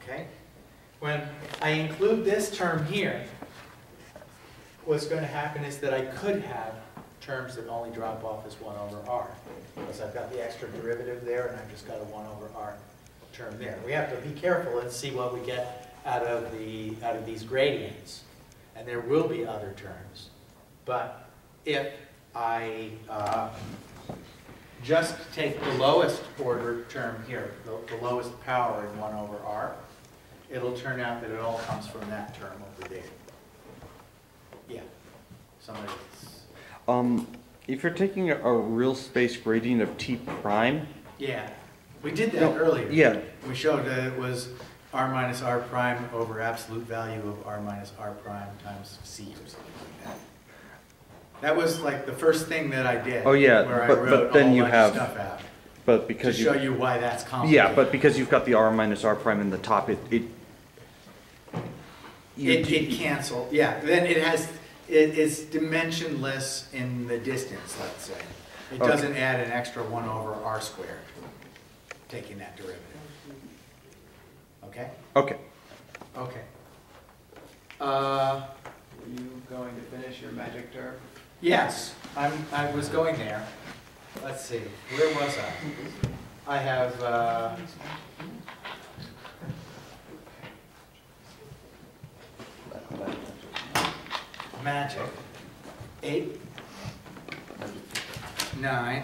Okay? When I include this term here, what's going to happen is that I could have terms that only drop off as 1 over r. Because I've got the extra derivative there, and I've just got a 1 over r term there. We have to be careful and see what we get out of these gradients. And there will be other terms. But if I just take the lowest order term here, the lowest power in 1 over r, it'll turn out that it all comes from that term over there. Yeah. Somebody else. If you're taking a real space gradient of t prime. Yeah. We did that earlier. Yeah. We showed that it was r minus r prime over absolute value of r minus r prime times c or something like that. That was like the first thing that I did. Oh yeah, where I but wrote then a you bunch have. of stuff out But because to show you why that's complicated. Yeah, but because you've got the r minus r prime in the top, it cancels. Yeah. Then it is dimensionless in the distance. Let's say it doesn't add an extra 1 over r squared. Taking that derivative. Okay? Okay. Okay. Are you going to finish your magic term? Yes, I was going there. Let's see, where was I? I have magic 8, 9.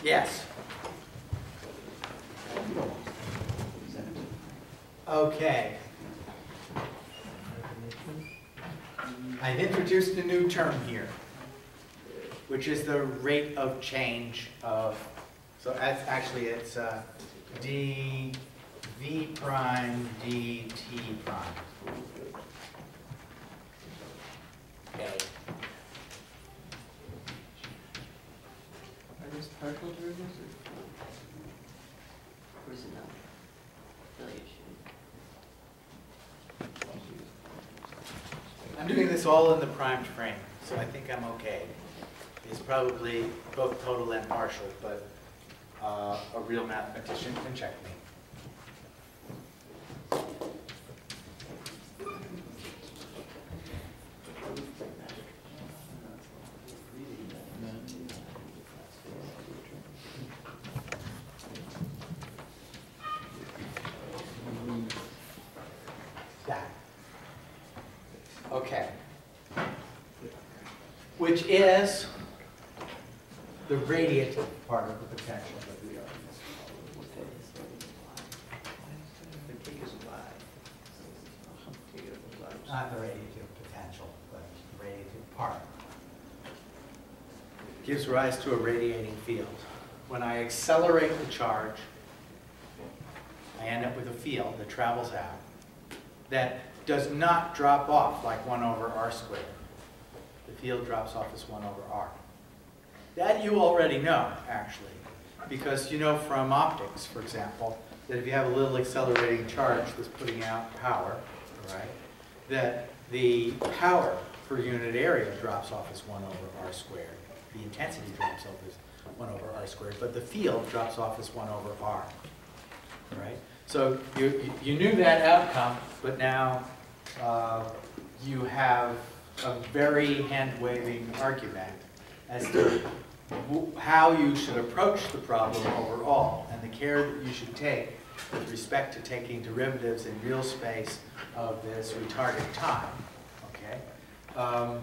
Yes. Okay. I've introduced a new term here, which is the rate of change of, so actually it's dv prime dt prime. Okay. Are these partial derivatives or is it not? I'm doing this all in the primed frame, so I think I'm okay. It's probably both total and partial, but a real mathematician can check me. Okay. Which is the radiative part of the potential. Not the radiative potential, but the radiative part. Gives rise to a radiating field. When I accelerate the charge, I end up with a field that travels out that does not drop off like 1 over r squared. The field drops off as 1 over r. That you already know, actually, because you know from optics, for example, that if you have a little accelerating charge that's putting out power, right, that the power per unit area drops off as 1 over r squared. The intensity drops off as 1 over r squared, but the field drops off as 1 over r, right? So you knew that outcome, but now you have a very hand-waving argument as to how you should approach the problem overall and the care that you should take with respect to taking derivatives in real space of this retarded time. Okay. I'm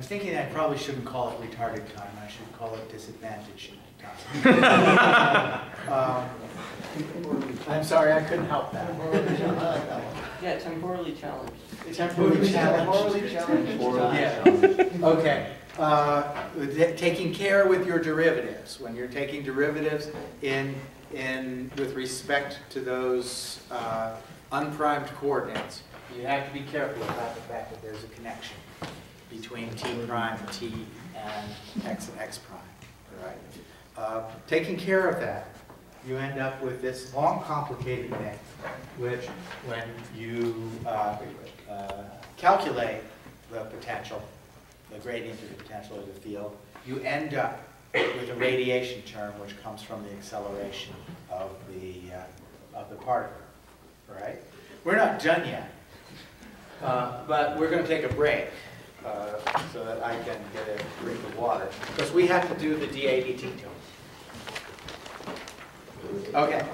thinking I probably shouldn't call it retarded time. I should call it disadvantaged time. I'm sorry, I couldn't help that. Yeah, temporally challenged. Temporally challenged. Yeah. Okay. Taking care with your derivatives. When you're taking derivatives with respect to those unprimed coordinates, you have to be careful about the fact that there's a connection between t prime, t, and x prime. Right? Taking care of that, you end up with this long, complicated thing, which, when you calculate the potential, the gradient of the potential of the field, you end up with the radiation term, which comes from the acceleration of the particle, right? We're not done yet, but we're going to take a break so that I can get a drink of water, because we have to do the DADT to them. Okay.